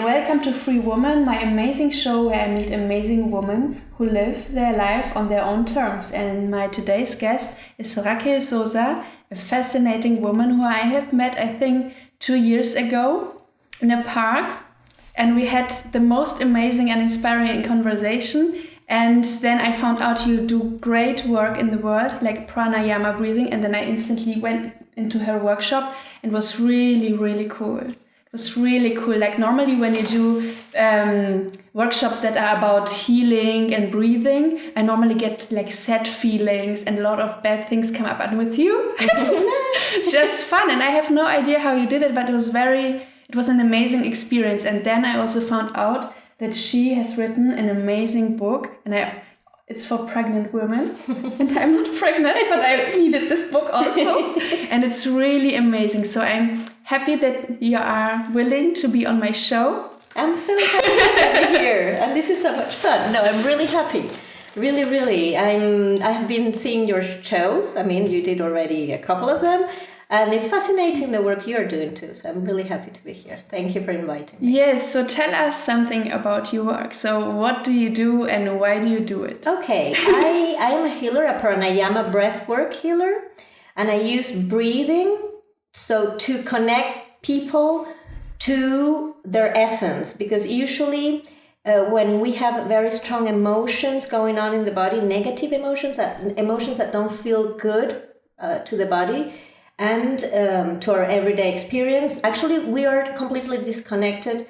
and welcome to Free Woman, my amazing show where I meet amazing women who live their life on their own terms. And my today's guest is Rakel Sosa, a fascinating woman who I have met, I think, 2 years ago in a park. And we had the most amazing and inspiring conversation. And then I found out you do great work in the world, like pranayama breathing. And then I instantly went into her workshop and it was really, really cool. It was really cool. Like normally when you do workshops that are about healing and breathing, I normally get like sad feelings and a lot of bad things come up. And with you, it was just fun. And I have no idea how you did it, but it was an amazing experience. And then I also found out that she has written an amazing book, and it's for pregnant women. And I'm not pregnant, but I needed this book also. And it's really amazing. So I'm happy that you are willing to be on my show. I'm so happy to be here. And this is so much fun. No, I'm really happy. Really, really. I have been seeing your shows. I mean, you did already a couple of them. And it's fascinating the work you're doing too. So I'm really happy to be here. Thank you for inviting me. Yes, so tell us something about your work. So what do you do and why do you do it? Okay, I am a healer, a Pranayama Breathwork healer. And I use breathing to connect people to their essence. Because usually when we have very strong emotions going on in the body, negative emotions that don't feel good to the body, and to our everyday experience. Actually, we are completely disconnected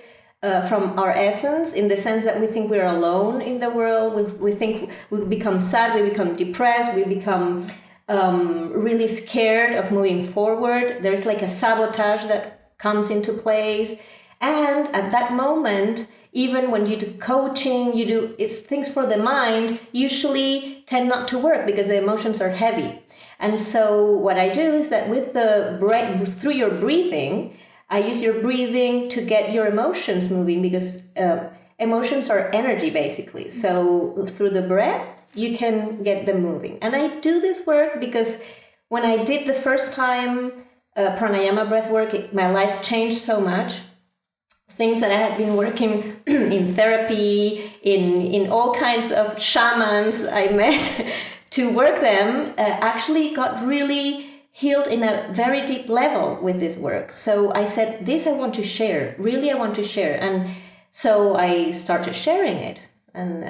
from our essence in the sense that we think we're alone in the world. We think we become sad, we become depressed, we become really scared of moving forward. There's like a sabotage that comes into place. And at that moment, even when you do coaching, it's things for the mind, usually tend not to work because the emotions are heavy. And so what I do is that with through your breathing, I use your breathing to get your emotions moving because emotions are energy basically. So through the breath, you can get them moving. And I do this work because when I did the first time pranayama breathwork, my life changed so much. Things that I had been working in therapy, in all kinds of shamans I met, to work them actually got really healed in a very deep level with this work. So I said, this I want to share. Really, I want to share. And so I started sharing it. And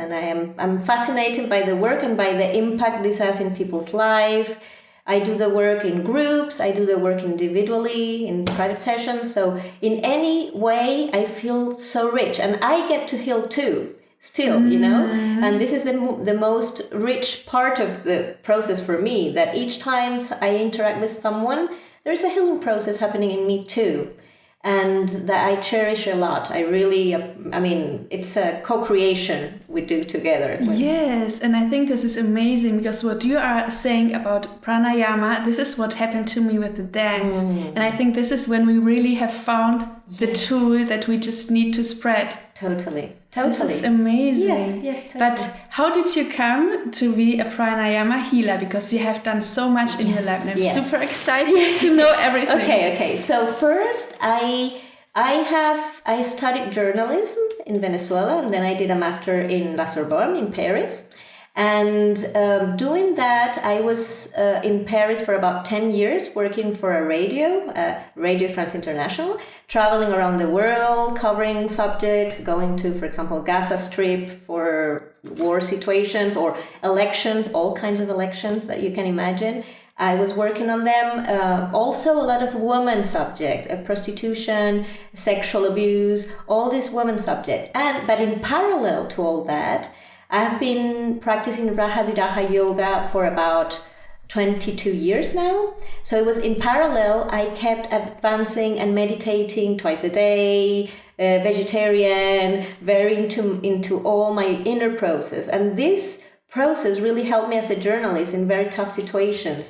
I'm fascinated by the work and by the impact this has in people's life. I do the work in groups. I do the work individually, in private sessions. So in any way, I feel so rich. And I get to heal too. Still, and this is the most rich part of the process for me, that each time I interact with someone, there's a healing process happening in me too. And that I cherish a lot. It's a co-creation we do together. Yes, and I think this is amazing because what you are saying about pranayama, this is what happened to me with the dance. And I think this is when we really have found the tool that we just need to spread. Totally. This is amazing. Yes, totally. But how did you come to be a pranayama healer? Because you have done so much in your life. And I'm super excited to know everything. Okay. So first, I studied journalism in Venezuela, and then I did a master in La Sorbonne in Paris. And doing that, I was in Paris for about 10 years, working for a Radio France International, traveling around the world, covering subjects, going to, for example, Gaza Strip for war situations or elections, all kinds of elections that you can imagine. I was working on them. Also a lot of women subject, prostitution, sexual abuse, all this women subject. But in parallel to all that, I've been practicing Raja yoga for about 22 years now. So it was in parallel, I kept advancing and meditating twice a day, vegetarian, very into all my inner process. And this process really helped me as a journalist in very tough situations,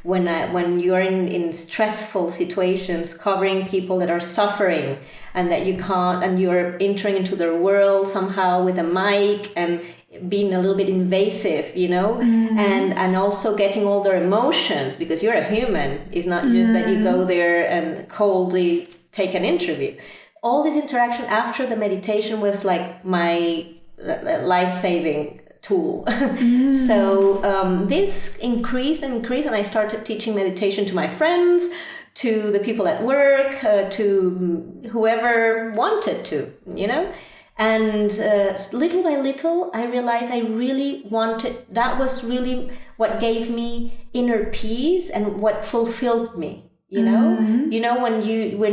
when you are in stressful situations, covering people that are suffering and that you can't, and you're entering into their world somehow with a mic and being a little bit invasive, and also getting all their emotions, because you're a human. It's not just that you go there and coldly take an interview. all this interaction after the meditation was like my life-saving tool. So this increased and increased, and I started teaching meditation to my friends, to the people at work, to whoever wanted to, you know. And little by little, I realized I really wanted, that was really what gave me inner peace and what fulfilled me. You know, when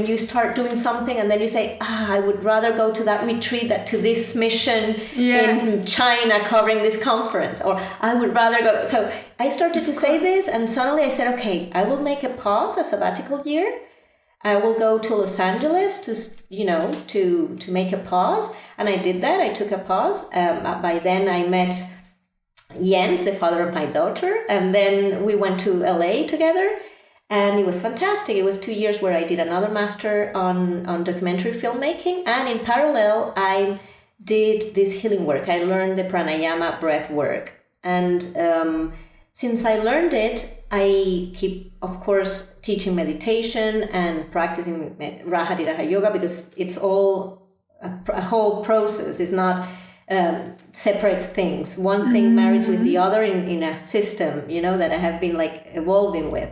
you start doing something and then you say, I would rather go to that retreat than to this mission in China covering this conference, or I would rather go. So I started to say this, and suddenly I said, okay, I will make a pause, a sabbatical year. I will go to Los Angeles to make a pause. And I did that. I took a pause. By then I met Jens, the father of my daughter, and then we went to LA together. And it was fantastic. It was 2 years where I did another master on documentary filmmaking. And in parallel, I did this healing work. I learned the Pranayama Breathwork. And since I learned it, I keep, of course, teaching meditation and practicing Raja Raja Yoga, because it's all a whole process. It's not separate things. One thing marries with the other in a system, that I have been like evolving with.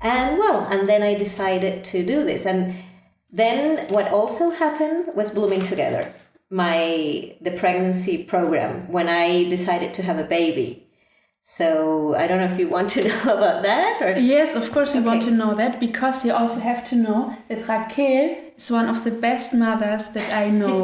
And then I decided to do this. And then what also happened was Blooming Together, the pregnancy program, when I decided to have a baby. So I don't know if you want to know about that? Or? Yes, of course we want to know that, because you also have to know that Rakel is one of the best mothers that I know.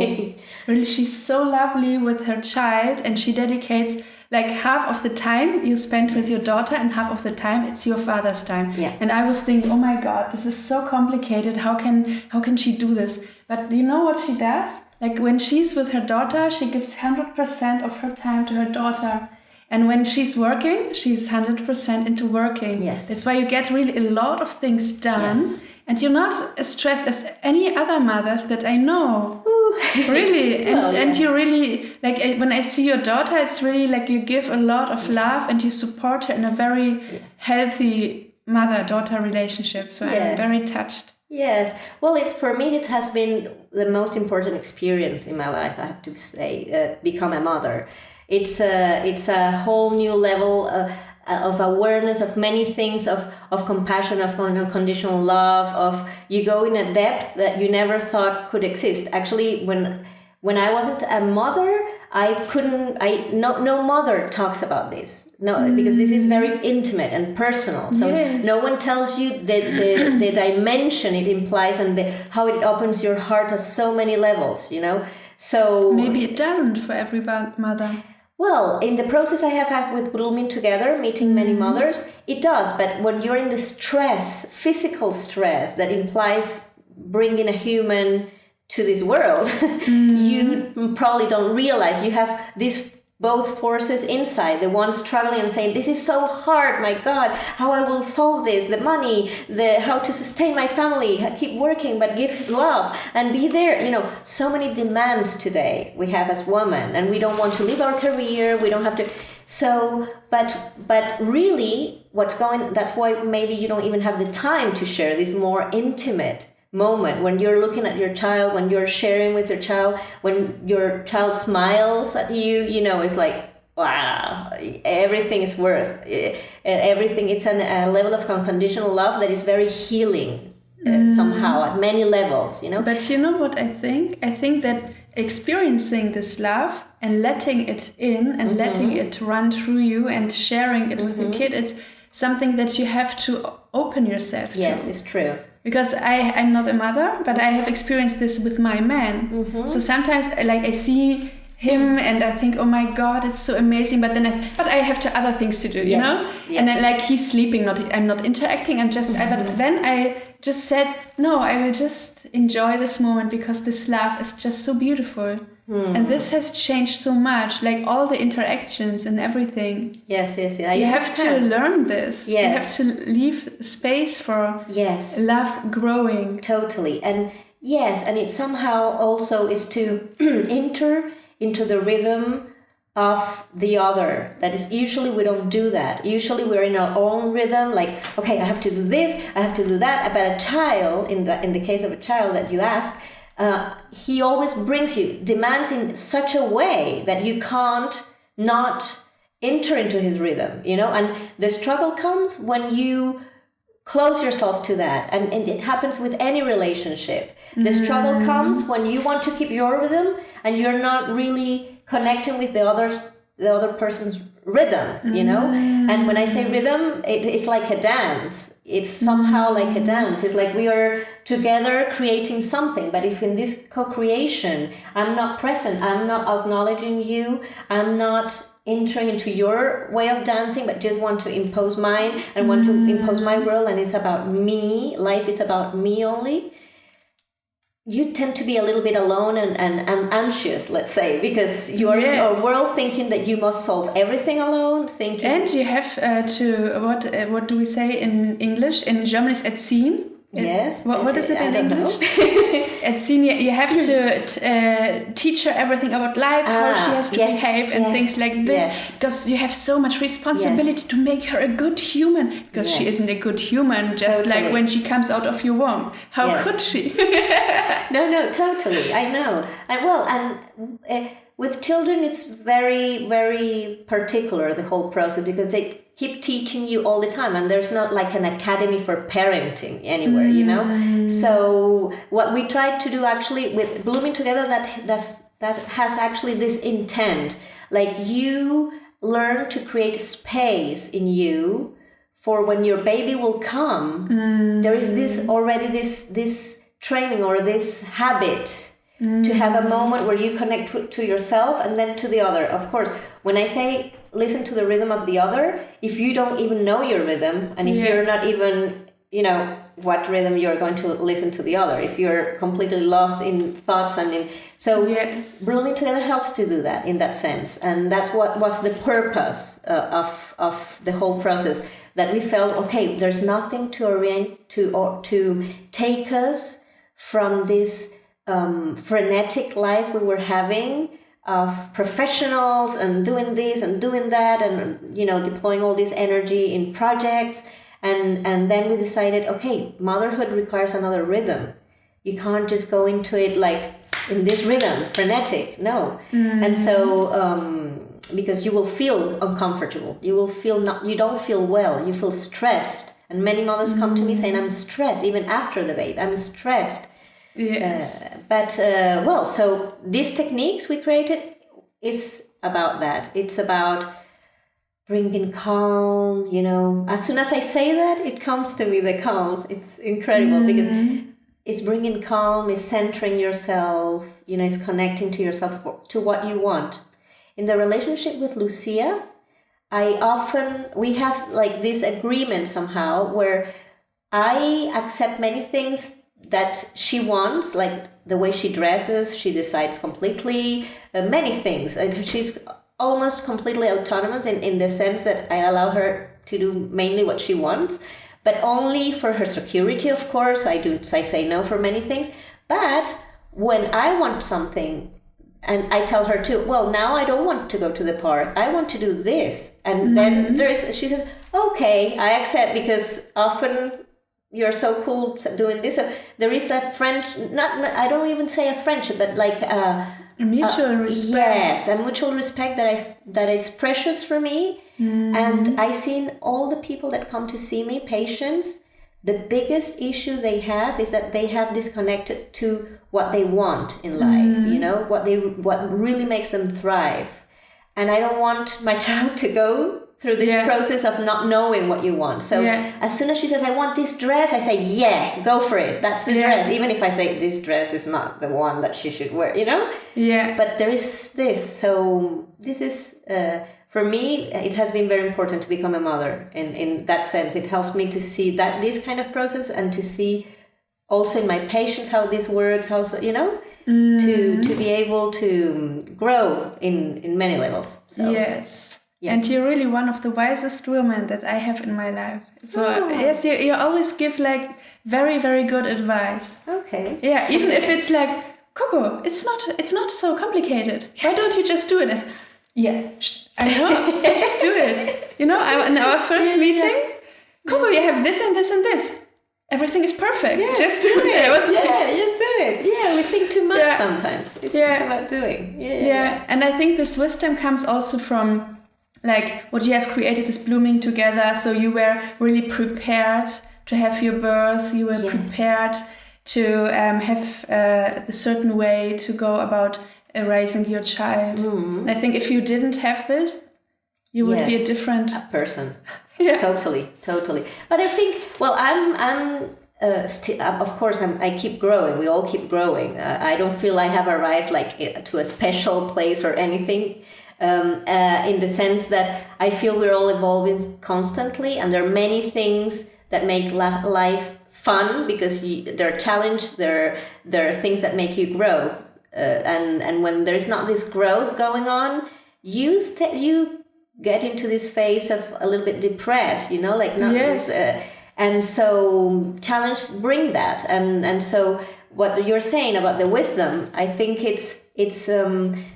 Really, she's so lovely with her child, and she dedicates like half of the time you spend with your daughter and half of the time it's your father's time. Yeah. And I was thinking, oh my God, this is so complicated. How can she do this? But you know what she does? Like when she's with her daughter, she gives 100% of her time to her daughter. And when she's working, she's 100% into working. Yes. That's why you get really a lot of things done. Yes. And you're not as stressed as any other mothers that I know. Really. And you really, like when I see your daughter, it's really like you give a lot of love and you support her in a very healthy mother-daughter relationship. So I'm very touched. Yes. Well, for me, it has been the most important experience in my life, I have to say, become a mother. It's a whole new level of awareness of many things, of compassion, of unconditional love, of you go in a depth that you never thought could exist. Actually, when I wasn't a mother, no mother talks about this. No, because this is very intimate and personal. So no one tells you the dimension it implies and how it opens your heart at so many levels, So maybe it doesn't for every mother. Well, in the process I have had with Blooming Together, meeting many mothers, it does. But when you're in the stress, physical stress that implies bringing a human to this world, you probably don't realize you have these both forces inside, the one struggling and saying, this is so hard, my God, how I will solve this, the money, how to sustain my family, keep working, but give love and be there. So many demands today we have as women, and we don't want to leave our career, we don't have to. So, but really that's why maybe you don't even have the time to share this more intimate moment when you're looking at your child, when you're sharing with your child, when your child smiles at you, it's like, wow, everything is worth everything. It's a level of unconditional love that is very healing somehow at many levels, But you know what I think? I think that experiencing this love and letting it in and letting it run through you and sharing it with the kid, it's something that you have to open yourself to. Yes, it's true. Because I'm not a mother, but I have experienced this with my man. So sometimes I see him and I think, oh my God, it's so amazing. But then I have other things to do, you know? Yes. And then he's sleeping, I'm not interacting. I'm just, but then I just said, no, I will just enjoy this moment because this love is just so beautiful. And this has changed so much, like all the interactions and everything. Yes. You have to learn this. Yes. You have to leave space for love growing. Totally. And and it somehow also is to enter into the rhythm of the other. That is, usually we don't do that. Usually we're in our own rhythm, like, okay, I have to do this, I have to do that. But a child, in the case of a child that you ask, he always demands in such a way that you can't not enter into his rhythm, and the struggle comes when you close yourself to that, and it happens with any relationship. The struggle comes when you want to keep your rhythm and you're not really connecting with the other person's rhythm, and when I say rhythm, it's like a dance. It's somehow like a dance. It's like we are together creating something, but if in this co-creation I'm not present, I'm not acknowledging you, I'm not entering into your way of dancing, but just want to impose mine and want to impose my world, and it's about me, life is about me only, you tend to be a little bit alone and anxious, let's say, because you are in a world thinking that you must solve everything alone, and you have to, what do we say in English? In German is erziehen. Yes. What is it in English? Erziehen, you have to teach her everything about life, how she has to behave and things like this, because you have so much responsibility to make her a good human, because she isn't a good human just like when she comes out of your womb. How could she? No, totally. I know. And with children, it's very, very particular, the whole process, because they keep teaching you all the time, and there's not like an academy for parenting anywhere, So what we tried to do actually with Blooming Together, that has actually this intent, like you learn to create space in you for when your baby will come. There is this training or this habit to have a moment where you connect to yourself and then to the other. Of course, when I say listen to the rhythm of the other, if you don't even know your rhythm, and if you're not even, what rhythm you're going to listen to the other, if you're completely lost in thoughts Blooming Together helps to do that in that sense. And that's what was the purpose of the whole process, that we felt, okay, there's nothing to arrange to take us from this frenetic life we were having of professionals and doing this and doing that and deploying all this energy in projects, and then we decided, okay, motherhood requires another rhythm. You can't just go into it like in this rhythm, frenetic, no. And so because you will feel uncomfortable, you don't feel well, you feel stressed, and many mothers come to me saying, I'm stressed even after the baby, I'm stressed. So these techniques we created is about that. It's about bringing calm, As soon as I say that, it comes to me, the calm. It's incredible because it's bringing calm, it's centering yourself, it's connecting to yourself, to what you want. In the relationship with Lucia, we have like this agreement somehow where I accept many things that she wants, like the way she dresses, she decides completely, many things. And she's almost completely autonomous in the sense that I allow her to do mainly what she wants, but only for her security, of course. I say no for many things. But when I want something, and I tell her too, well, now I don't want to go to the park, I want to do this. And then she says, okay, I accept, because often you're so cool doing this. So there is a I don't even say a friendship, but like a mutual respect. Yes, a mutual respect that it's precious for me. And I see in all the people that come to see me, patients, the biggest issue they have is that they have disconnected to what they want in life, what really makes them thrive. And I don't want my child to go through this process of not knowing what you want. So as soon as she says, I want this dress, I say, yeah, go for it. That's the dress. Even if I say this dress is not the one that she should wear, Yeah. But there is this. So this is, for me, it has been very important to become a mother. In that sense, it helps me to see this kind of process, and to see also in my patients how this works, to be able to grow in many levels. So. Yes. And you're really one of the wisest women that I have in my life. So yes, you always give like very, very good advice. Okay. Yeah, even if it's like, Coco, it's not so complicated. Why don't you just do it? I know. I just do it. In our first meeting, Coco, you have this and this and this. everything is perfect. Yeah, Just do it. Just do it. Yeah, we think too much sometimes. It's just about doing. Yeah, and I think this wisdom comes also from like what you have created, this blooming together. So you were really prepared to have your birth. You were prepared to have a certain way to go about raising your child. And I think if you didn't have this, you would be a different person. Yeah, totally. But I think, well, I'm still, of course, I keep growing. We all keep growing. I don't feel I have arrived like to a special place or anything. In the sense that I feel we're all evolving constantly, and there are many things that make life fun because there are challenges. There are things that make you grow, and when there's not this growth going on, you get into this phase of a little bit depressed, like not and so challenge bring that, and so what you're saying about the wisdom, I think it's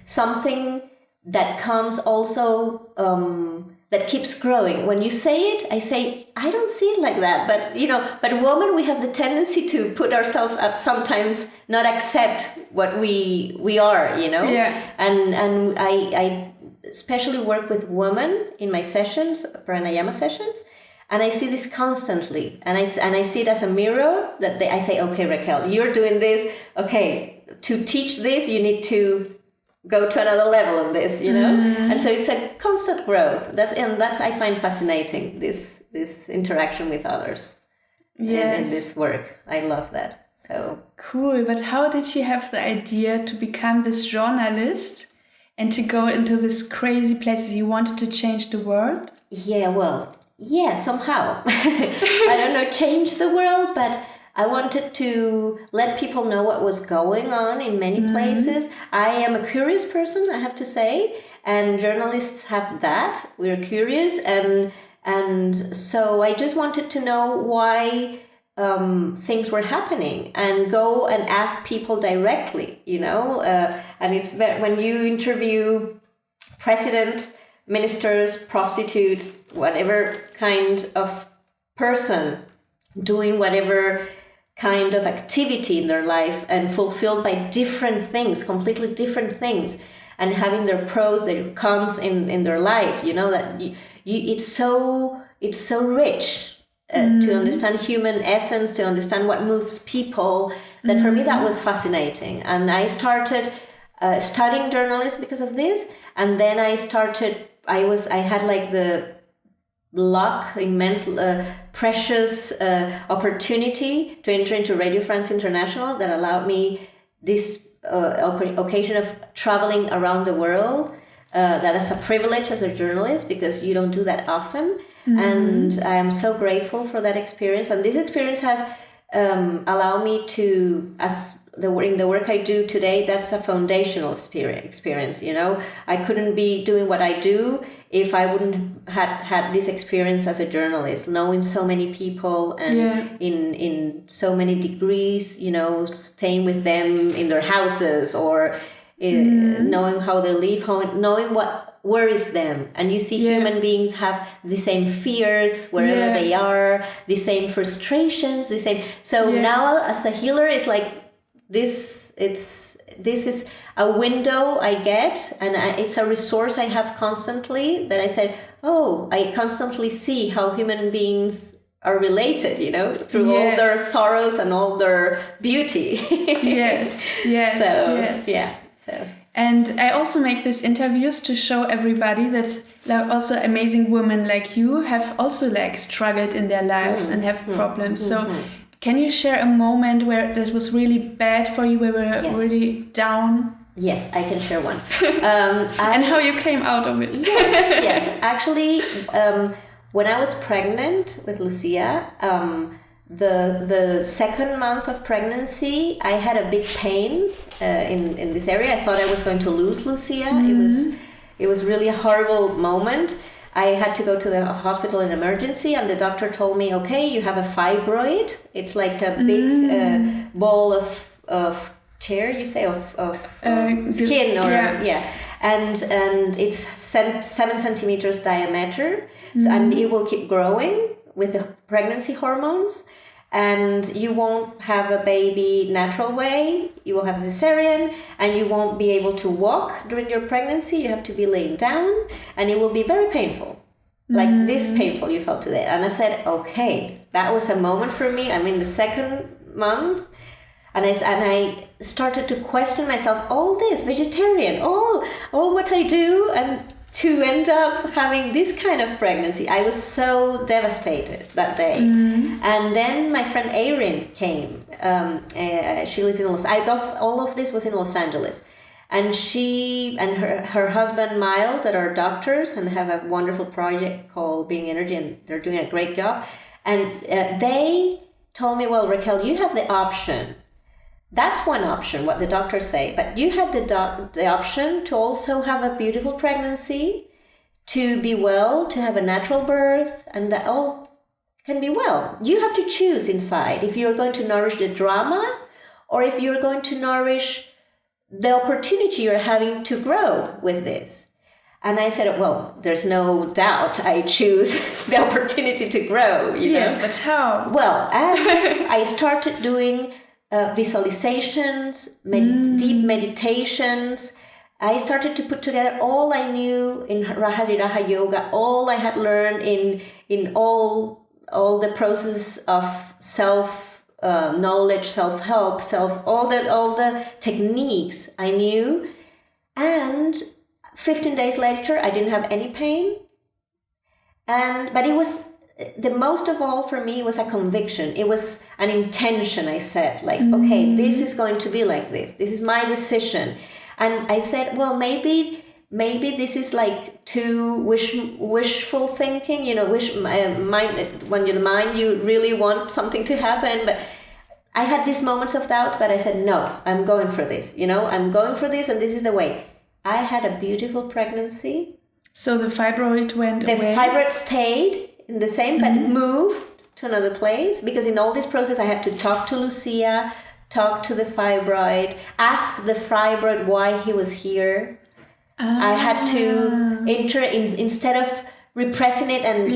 something that comes also that keeps growing. When you say it, I say I don't see it like that, but women, we have the tendency to put ourselves up sometimes, not accept what we are, and I especially work with women in my sessions, pranayama sessions, and I see this constantly, and I see it as a mirror that I say, okay, Rakel, you're doing this. Okay, to teach this, you need to go to another level of this, and so it's a constant growth. That's I find fascinating, this interaction with others. In this work. I love that. So cool. But how did you have the idea to become this journalist and to go into this crazy places? You wanted to change the world? Yeah, somehow. I don't know, change the world, but I wanted to let people know what was going on in many places. I am a curious person, I have to say, and journalists have that. We're curious, and so I just wanted to know why things were happening and go and ask people directly, and it's when you interview presidents, ministers, prostitutes, whatever kind of person doing whatever kind of activity in their life and fulfilled by different things, completely different things, and having their pros, their cons in their life, that it's so rich to understand human essence, to understand what moves people, that for me that was fascinating. And I started studying journalism because of this, and then I had like the luck, immense, precious opportunity to enter into Radio France International that allowed me this occasion of traveling around the world. That is a privilege as a journalist because you don't do that often. And I am so grateful for that experience. And this experience has allowed me to, in the work I do today, that's a foundational experience. I couldn't be doing what I do if I wouldn't had this experience as a journalist, knowing so many people and in so many degrees, staying with them in their houses or knowing how they live, knowing what worries them. And you see human beings have the same fears wherever they are, the same frustrations, the same. So now as a healer, it's like this is a window I get, and it's a resource I have constantly, that I said, I constantly see how human beings are related, through all their sorrows and all their beauty. So. And I also make these interviews to show everybody that also amazing women like you have also struggled in their lives and have problems. So can you share a moment where that was really bad for you, where you were really down? Yes, I can share one. And how you came out of it. Yes. Actually, when I was pregnant with Lucia, the second month of pregnancy, I had a big pain in this area. I thought I was going to lose Lucia. It was really a horrible moment. I had to go to the hospital in emergency, and the doctor told me, okay, you have a fibroid. It's like a big ball of chair, you say, of skin, or and it's 7 centimeters diameter, and it will keep growing with the pregnancy hormones. and you won't have a baby natural way. You will have cesarean, and you won't be able to walk during your pregnancy. You have to be laying down, and it will be very painful, like this painful you felt today. And I said, okay, that was a moment for me. I'm in the 2nd month, and I started to question myself, all this vegetarian, all what I do, and to end up having this kind of pregnancy. I was so devastated that day. And then my friend Erin came. She lived in all of this was in Los Angeles. And she and her husband Miles, that are doctors and have a wonderful project called Being Energy, and they're doing a great job. And they told me, well, Rakel, you have the option. That's one option, what the doctors say. But you had the option to also have a beautiful pregnancy, to be well, to have a natural birth, and that all can be well. You have to choose inside if you're going to nourish the drama or if you're going to nourish the opportunity you're having to grow with this. And I said, well, there's no doubt I choose the opportunity to grow. Yes, but how? Well, and I started doing visualizations, deep meditations. I started to put together all I knew in Raha Yoga, all I had learned in all the process of self knowledge, self help, all the techniques I knew. And 15 days later, I didn't have any pain. But it was. The most of all for me was a conviction. It was an intention. I said, like, okay, this is going to be like this. This is my decision. And I said, well, maybe this is like too wishful thinking. When your mind, you really want something to happen. But I had these moments of doubt, but I said, no, I'm going for this. I'm going for this, and this is the way. I had a beautiful pregnancy. So the fibroid went away? The fibroid stayed in the same, but moved to another place, because in all this process I had to talk to Lucia, talk to the fibroid, ask the fibroid why he was here. I had to enter in, instead of repressing it and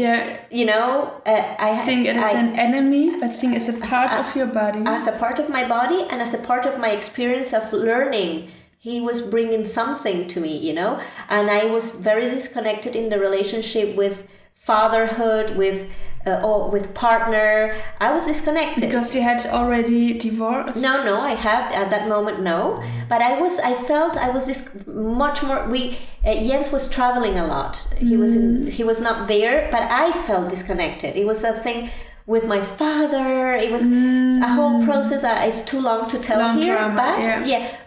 seeing it as an enemy, but seeing it as a part of your body, as a part of my body, and as a part of my experience of learning. He was bringing something to me, and I was very disconnected in the relationship with fatherhood, with partner. I was disconnected. Because you had already divorced? No, I had at that moment, no. But I felt I was much more, Jens was traveling a lot. He was not there, but I felt disconnected. It was a thing with my father. It was a whole process. It's too long to tell here, drama,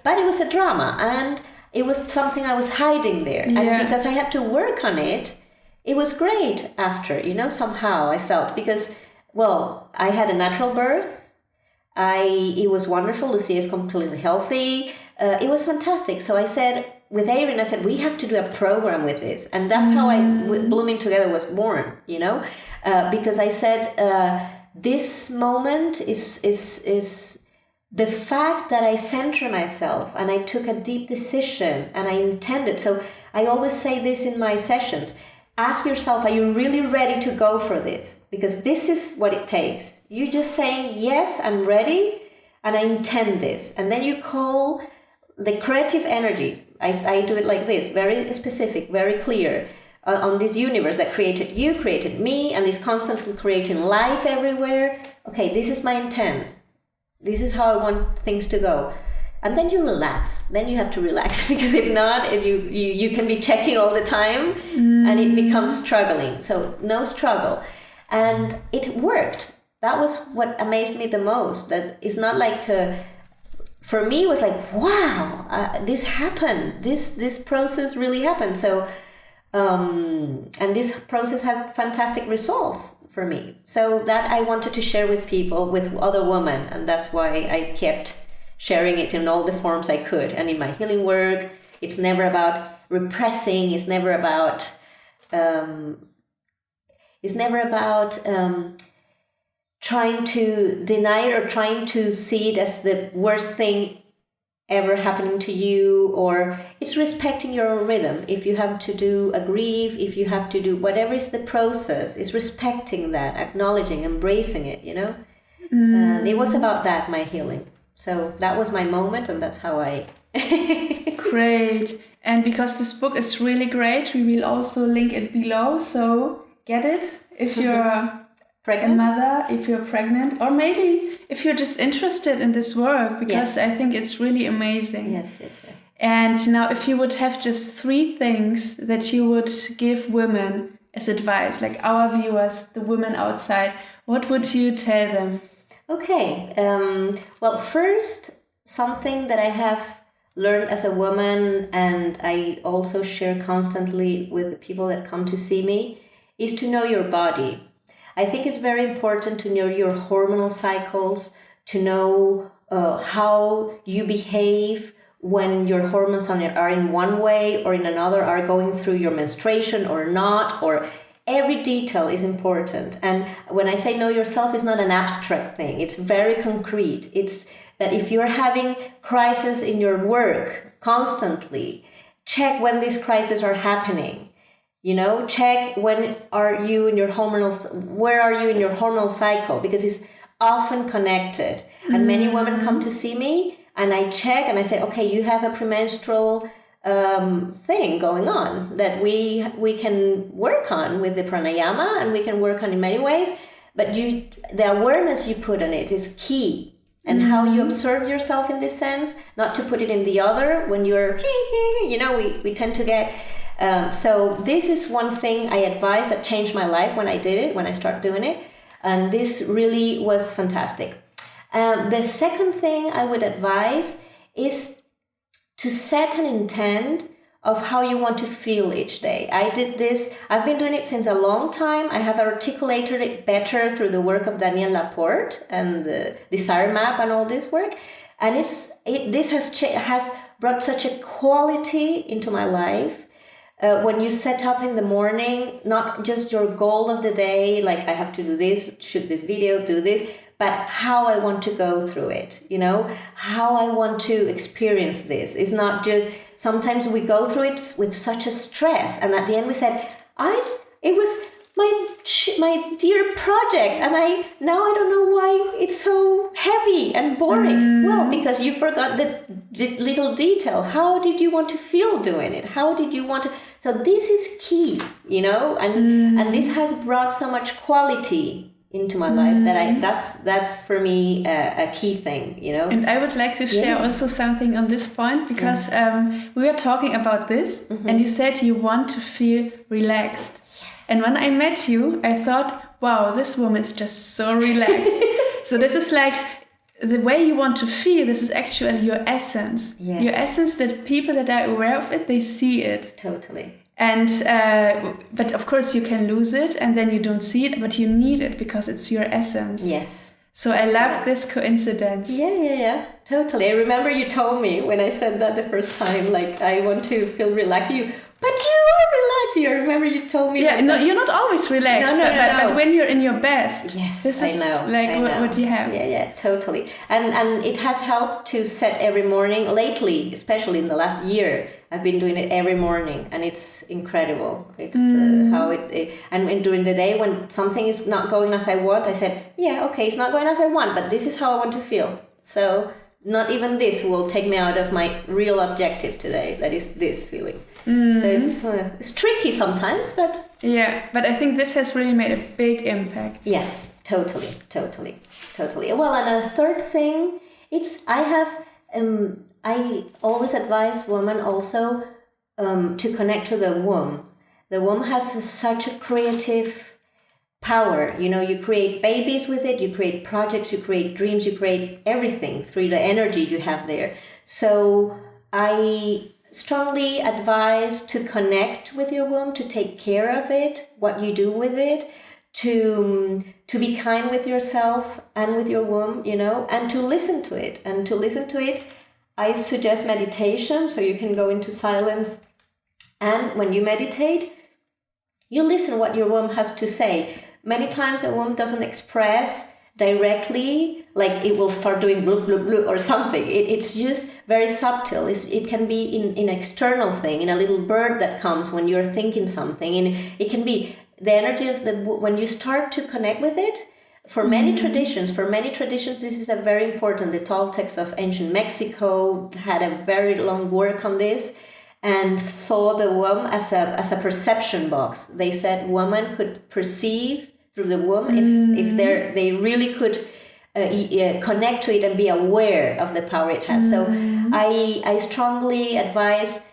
but it was a drama, and it was something I was hiding there. And because I had to work on it, it was great after, somehow I felt, because, well, I had a natural birth. It was wonderful. Lucia is completely healthy. It was fantastic. So I said, with Erin, we have to do a program with this. And that's how Blooming Together was born, because I said, this moment is the fact that I center myself and I took a deep decision and I intended. So I always say this in my sessions. Ask yourself, are you really ready to go for this? Because this is what it takes. You just saying, yes, I'm ready and I intend this. And then you call the creative energy. I do it like this, very specific, very clear, on this universe that created you, created me, and is constantly creating life everywhere. Okay, this is my intent. This is how I want things to go. And then you relax. Then you have to relax, because if not, you can be checking all the time and it becomes struggling. So no struggle. And it worked. That was what amazed me the most. That it's not like, for me, it was like, wow, this happened. This process really happened. So, and this process has fantastic results for me. So that I wanted to share with people, with other women. And that's why I kept sharing it in all the forms I could. And in my healing work, it's never about repressing. It's never about trying to deny it or trying to see it as the worst thing ever happening to you. Or it's respecting your own rhythm. If you have to do a grief, if you have to do whatever is the process, it's respecting that, acknowledging, embracing it, And it was about that, my healing. So that was my moment, and that's how I... Great. And because this book is really great, we will also link it below. So get it if you're pregnant? a mother, if you're pregnant, or maybe if you're just interested in this work, because I think it's really amazing. Yes. And now if you would have just 3 things that you would give women as advice, like our viewers, the women outside, what would you tell them? Okay. Well, first, something that I have learned as a woman, and I also share constantly with the people that come to see me, is to know your body. I think it's very important to know your hormonal cycles, to know how you behave when your hormones are in one way or in another, are going through your menstruation or not, or every detail is important. And when I say know yourself, it's not an abstract thing. It's very concrete. It's that if you're having crises in your work constantly, check when these crises are happening. Check when are you in your hormonal, where are you in your hormonal cycle, because it's often connected. And many women come to see me and I check and I say, okay, you have a premenstrual thing going on that we can work on with the pranayama, and we can work on in many ways, but the awareness you put on it is key. And how you observe yourself in this sense, not to put it in the other when you're, we tend to get... so this is one thing I advise that changed my life when I did it, when I started doing it. And this really was fantastic. The second thing I would advise is to set an intent of how you want to feel each day. I did this, I've been doing it since a long time. I have articulated it better through the work of Danielle Laporte and the Desire Map and all this work. And this has brought such a quality into my life. When you set up in the morning, not just your goal of the day, like I have to do this, shoot this video, do this, but how I want to go through it, how I want to experience this. It's not just, sometimes we go through it with such a stress, and at the end we said, it was my dear project, and now I don't know why it's so heavy and boring. Well, because you forgot the little detail. How did you want to feel doing it? How did you want to... So this is key, and this has brought so much quality into my life that that's for me a key thing, And I would like to share also something on this point, because we were talking about this, and you said you want to feel relaxed. Yes. And when I met you, I thought, wow, this woman is just so relaxed. So this is like the way you want to feel. This is actually your essence. Yes. Your essence, that people that are aware of it, they see it. Totally. And but of course you can lose it and then you don't see it, but you need it because it's your essence. Yes. So I love this coincidence. Yeah. Totally. I remember you told me when I said that the first time, like, I want to feel relaxed. But you are relaxed. I remember you told me. Yeah, no, you're not always relaxed. But when you're in your best. Yes, this is what you have. Yeah, totally. And it has helped to set every morning lately, especially in the last year. I've been doing it every morning, and it's incredible. It's how and during the day when something is not going as I want, I said, yeah, okay, it's not going as I want, but this is how I want to feel. So not even this will take me out of my real objective today. That is this feeling. So it's tricky sometimes, but... Yeah, but I think this has really made a big impact. Yes, totally. Well, and a third thing, I always advise women also to connect to the womb. The womb has such a creative power. You create babies with it, you create projects, you create dreams, you create everything through the energy you have there. So I strongly advise to connect with your womb, to take care of it, what you do with it, to be kind with yourself and with your womb, and to listen to it. And to listen to it, I suggest meditation, so you can go into silence. And when you meditate, you listen what your womb has to say. Many times a womb doesn't express directly, like it will start doing blue, blue, blue or something. It's just very subtle. It can be in external thing, in a little bird that comes when you're thinking something. And it can be the energy of when you start to connect with it, for many traditions, this is a very important. The Toltecs of ancient Mexico had a very long work on this and saw the womb as a perception box. They said women could perceive through the womb if they really could connect to it and be aware of the power it has. So I strongly advise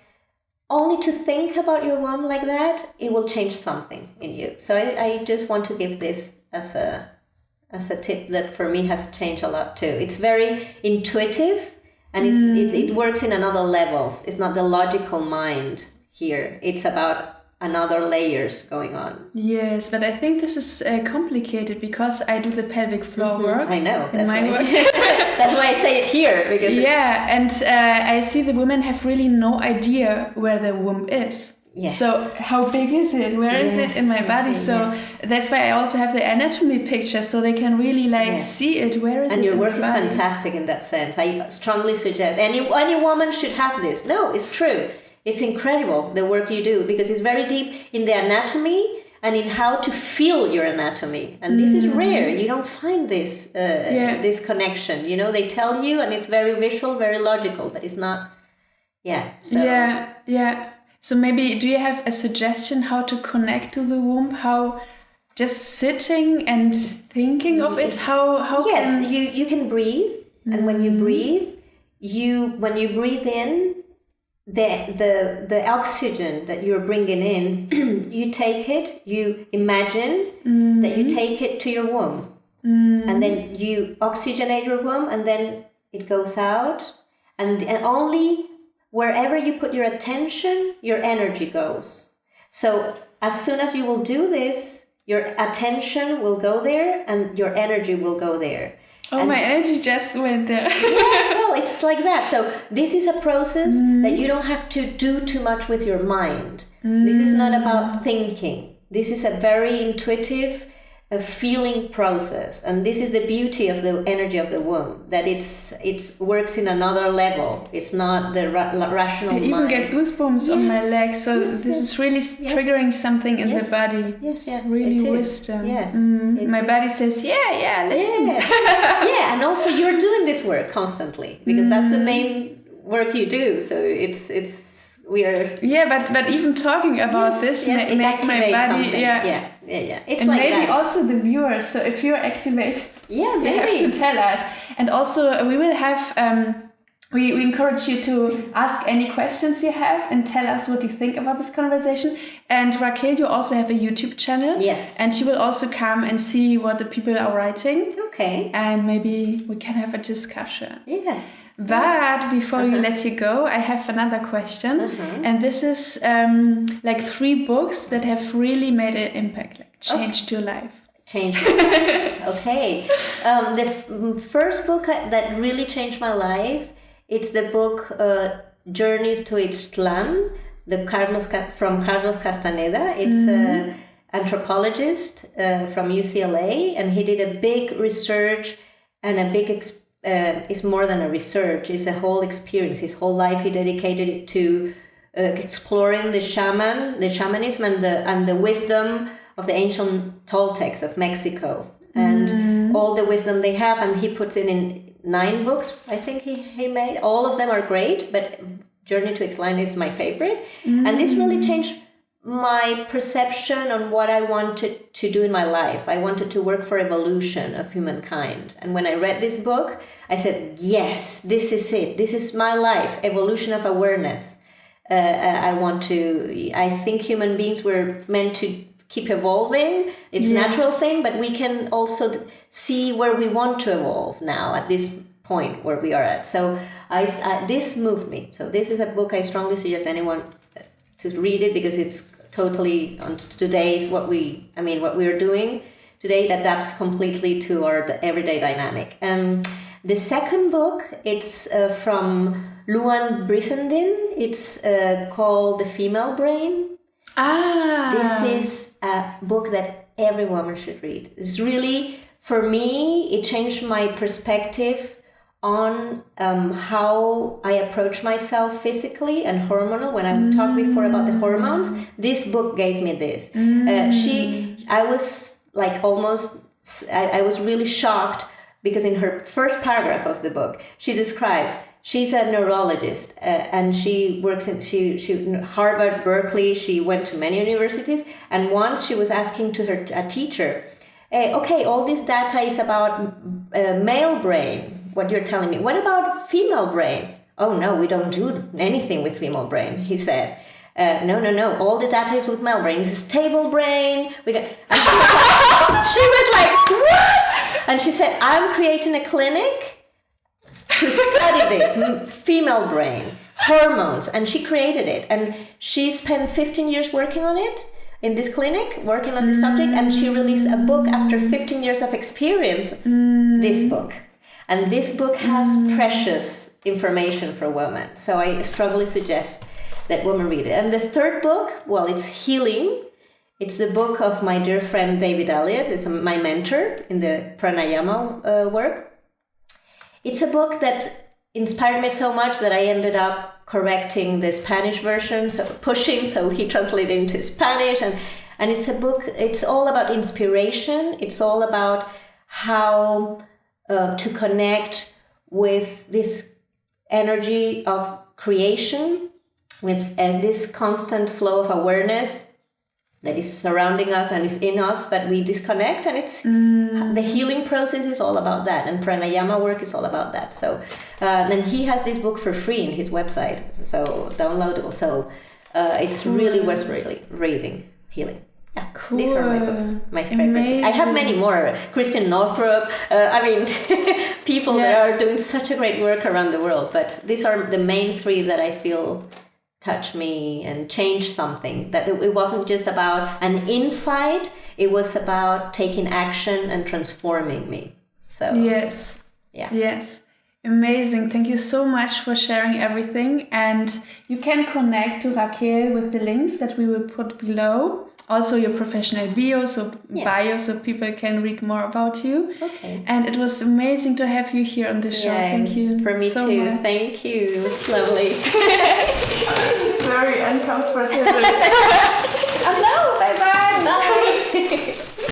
only to think about your womb like that. It will change something in you. So I just want to give this as a tip that for me has changed a lot too. It's very intuitive and it works in another levels. It's not the logical mind here. It's about another layers going on. Yes, but I think this is complicated because I do the pelvic floor work. I know. In my work. That's why I say it here. Because and I see the women have really no idea where the womb is. Yes. So how big is it? Where is it in my body? That's why I also have the anatomy picture so they can really see it. Where is it? And your in work my is body? fantastic in that sense. I strongly suggest any woman should have this. No, it's true. It's incredible the work you do because it's very deep in the anatomy and in how to feel your anatomy. And this is rare. You don't find this this connection. You know, they tell you and it's very visual, very logical, but it's not. So maybe do you have a suggestion how to connect to the womb? How just sitting and thinking of it? How Yes, you can breathe, and when you breathe, when you breathe in, the oxygen that you're bringing in, you take it, you imagine that you take it to your womb, and then you oxygenate your womb, and then it goes out, and only wherever you put your attention, your energy goes. So as soon as you will do this, your attention will go there and your energy will go there. Oh, my energy just went there. Well, it's like that. So this is a process that you don't have to do too much with your mind. This is not about thinking. This is a very intuitive feeling process, and this is the beauty of the energy of the womb, that it's works in another level. It's not the rational mind. I even get goosebumps on my legs, so this is really triggering something in the body. Yes, really wisdom. Yes, my body says, listen. And also you're doing this work constantly because that's the main work you do. So we are. But even talking about this make my body. Something. It's and like maybe that. Also the viewers. So if you're activated, maybe you have to tell us. And also we will have. We encourage you to ask any questions you have and tell us what you think about this conversation. And Rakel, you also have a YouTube channel. Yes. And she will also come and see what the people are writing. Okay. And maybe we can have a discussion. Yes. But before we let you go, I have another question. And this is like 3 books that have really made an impact, like changed your life. Okay. The first book that really changed my life, it's the book Journeys to Ixtlan, from Carlos Castaneda. It's an anthropologist from UCLA, and he did a big research and a big it's more than a research, it's a whole experience. His whole life he dedicated it to exploring the shamanism and the wisdom of the ancient Toltecs of Mexico and all the wisdom they have, and he puts it in 9 books, I think he made. All of them are great, but Journey to Ixtlan is my favorite. And this really changed my perception on what I wanted to do in my life. I wanted to work for evolution of humankind. And when I read this book, I said, yes, this is it. This is my life, evolution of awareness. I think human beings were meant to keep evolving. It's a natural thing, but we can also see where we want to evolve now at this point where we are at. So this moved me. So this is a book I strongly suggest anyone to read it because it's totally on today's what we are doing today. It adapts completely to our everyday dynamic. The second book, it's from Luan Brissenden. It's called The Female Brain. This is a book that every woman should read. It's really, for me, it changed my perspective on how I approach myself physically and hormonal. When I talked before about the hormones, this book gave me this. I was like almost I was really shocked because in her first paragraph of the book, she describes she's a neurologist and she works in Harvard, Berkeley. She went to many universities, and once she was asking to a teacher, okay, all this data is about male brain, what you're telling me. What about female brain? Oh no, we don't do anything with female brain, he said. No, all the data is with male brain. It's a stable brain. And she was like, what? And she said, I'm creating a clinic to study this female brain, hormones. And she created it. And she spent 15 years working on it in this clinic, working on this subject. And she released a book after 15 years of experience, this book. And this book has precious information for women. So I strongly suggest that women read it. And the third book, well, it's Healing. It's the book of my dear friend David Elliott. It's my mentor in the Pranayama work. It's a book that inspired me so much that I ended up correcting the Spanish version, so he translated into Spanish. And it's a book, it's all about inspiration. It's all about how to connect with this energy of creation, with this constant flow of awareness that is surrounding us and is in us, but we disconnect, and it's the healing process is all about that, and pranayama work is all about that. So and he has this book for free in his website, so downloadable. So it's really worth reading. Healing. Yeah, cool. These are my books, my favorite. Amazing. I have many more. Christian Northrup, people that are doing such a great work around the world, but these are the main three that I feel touch me and change something. That it wasn't just about an insight, it was about taking action and transforming me. So yes. Amazing. Thank you so much for sharing everything. And you can connect to Rakel with the links that we will put below. Also your professional bio, so people can read more about you. Okay. And it was amazing to have you here on the show. Thank you. For me so too. Much. Thank you. It was lovely. Very uncomfortable.